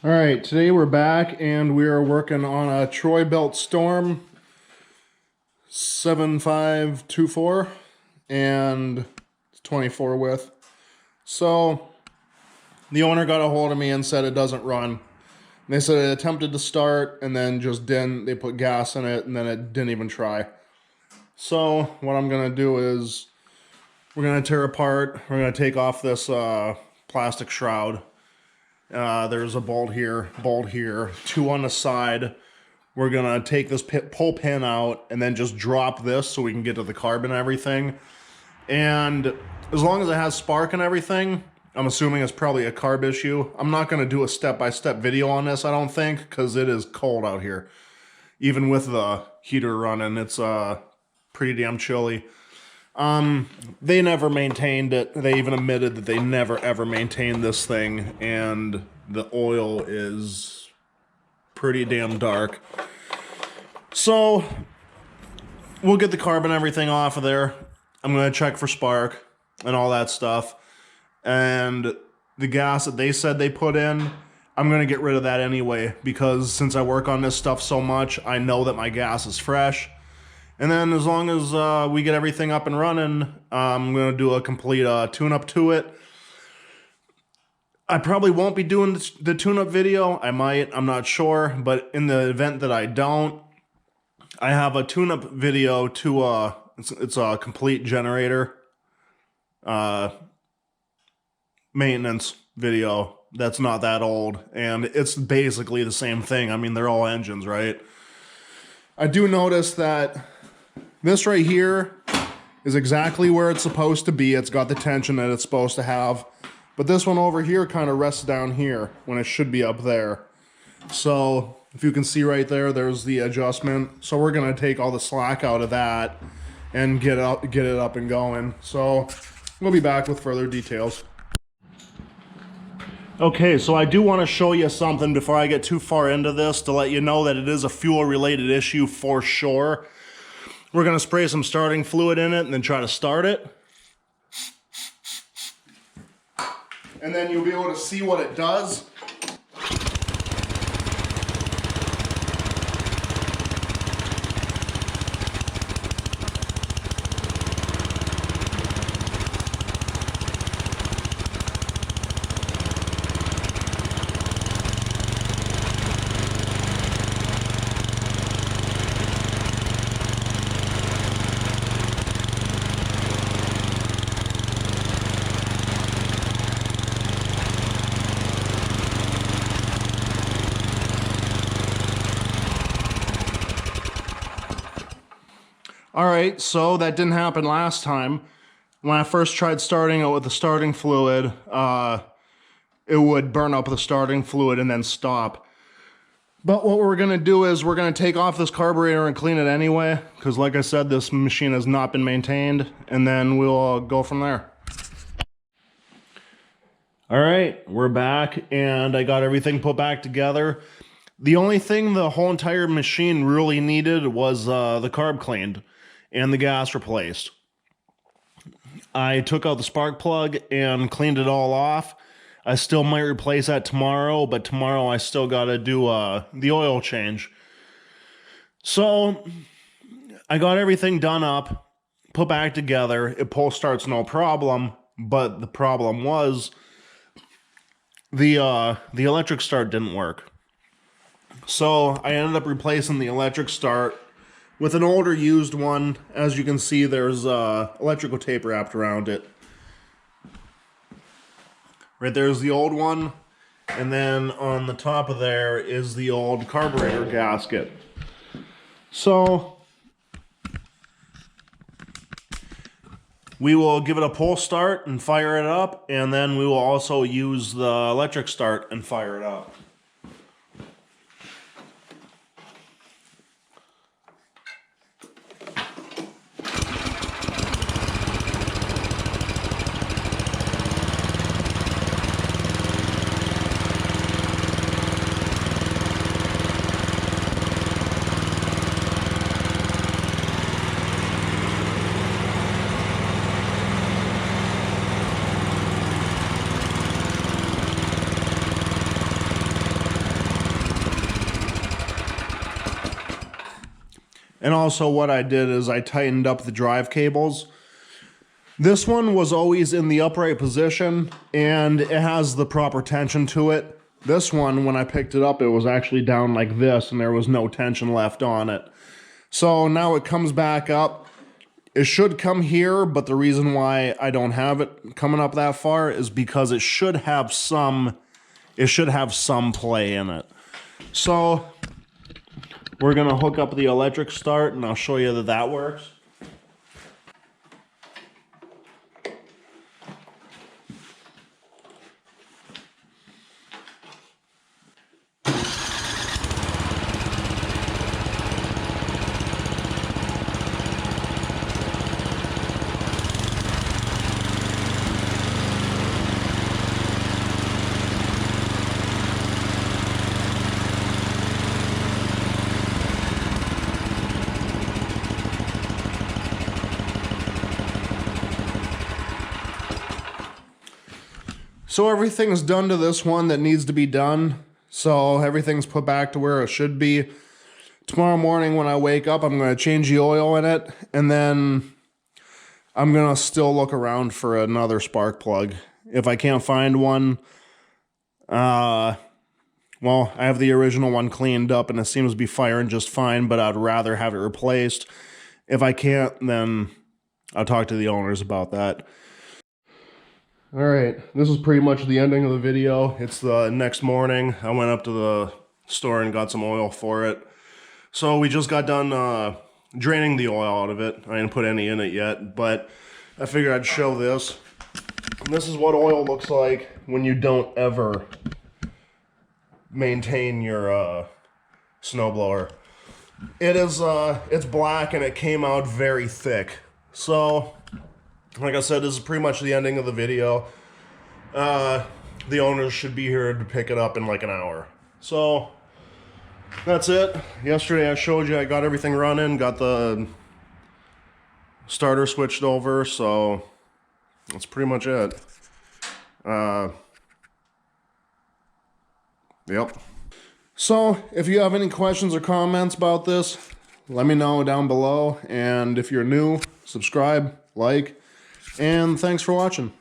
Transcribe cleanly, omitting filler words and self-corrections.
All right, today we're back and we are working on a Troy Belt Storm 7524 and 24 width. So the owner got a hold of me and said it doesn't run. They said it attempted to start and then just didn't. They put gas in it and then it didn't even try. So what I'm gonna do is we're gonna tear apart. We're gonna take off this plastic shroud. There's a bolt here, two on the side. We're gonna take this pull pin out and then just drop this so we can get to the carb and everything. And as long as it has spark and everything, I'm assuming it's probably a carb issue. I'm not gonna do a step-by-step video on this, I don't think, because it is cold out here. Even with the heater running, it's pretty damn chilly. They never maintained it. They even admitted that they never ever maintained this thing, and the oil is pretty damn dark. So we'll get the carb and everything off of there. I'm gonna check for spark and all that stuff. And the gas that they said they put in, I'm gonna get rid of that anyway, because since I work on this stuff so much, I know that my gas is fresh. And then as long as we get everything up and running, I'm going to do a complete tune-up to it. I probably won't be doing the tune-up video. I might, I'm not sure. But in the event that I don't, I have a tune-up video to, it's a complete generator maintenance video that's not that old. And it's basically the same thing. I mean, they're all engines, right? I do notice that this right here is exactly where it's supposed to be. It's got the tension that it's supposed to have. But this one over here kind of rests down here when it should be up there. So if you can see right there, there's the adjustment. So we're going to take all the slack out of that and get it up and going. So we'll be back with further details. Okay, so I do want to show you something before I get too far into this to let you know that it is a fuel-related issue for sure. We're going to spray some starting fluid in it and then try to start it. And then you'll be able to see what it does. All right, so that didn't happen last time. When I first tried starting it with the starting fluid, it would burn up the starting fluid and then stop. But what we're gonna do is we're gonna take off this carburetor and clean it anyway, because like I said, this machine has not been maintained, and then we'll go from there. All right, we're back, and I got everything put back together. The only thing the whole entire machine really needed was the carb cleaned and the gas replaced. I took out the spark plug and cleaned it all off. I still might replace that tomorrow, but tomorrow I still got to do the oil change. So I got everything done up, put back together. It pull starts no problem, but the problem was the electric start didn't work. So I ended up replacing the electric start with an older used one. As you can see, there's electrical tape wrapped around it. Right there's the old one, and then on the top of there is the old carburetor gasket. So we will give it a pull start and fire it up, and then we will also use the electric start and fire it up. And also what I did is I tightened up the drive cables. This one was always in the upright position and it has the proper tension to it. This one, when I picked it up, it was actually down like this and there was no tension left on it. So now it comes back up. It should come here, but the reason why I don't have it coming up that far is because it should have some play in it. So we're gonna hook up the electric start and I'll show you that that works. So everything's done to this one that needs to be done. So everything's put back to where it should be. Tomorrow morning when I wake up, I'm going to change the oil in it. And then I'm going to still look around for another spark plug. If I can't find one, well, I have the original one cleaned up and it seems to be firing just fine, but I'd rather have it replaced. If I can't, then I'll talk to the owners about that. All right, this is pretty much the ending of the video. It's the next morning. I went up to the store and got some oil for it. So we just got done draining the oil out of it. I didn't put any in it yet, but I figured I'd show this. And this is what oil looks like when you don't ever maintain your snowblower. It is, it's black and it came out very thick. So, like I said, this is pretty much the ending of the video. The owners should be here to pick it up in like an hour. So, that's it. Yesterday I showed you I got everything running, got the starter switched over, so that's pretty much it. Yep. So, if you have any questions or comments about this, let me know down below. And if you're new, subscribe, like, and thanks for watching.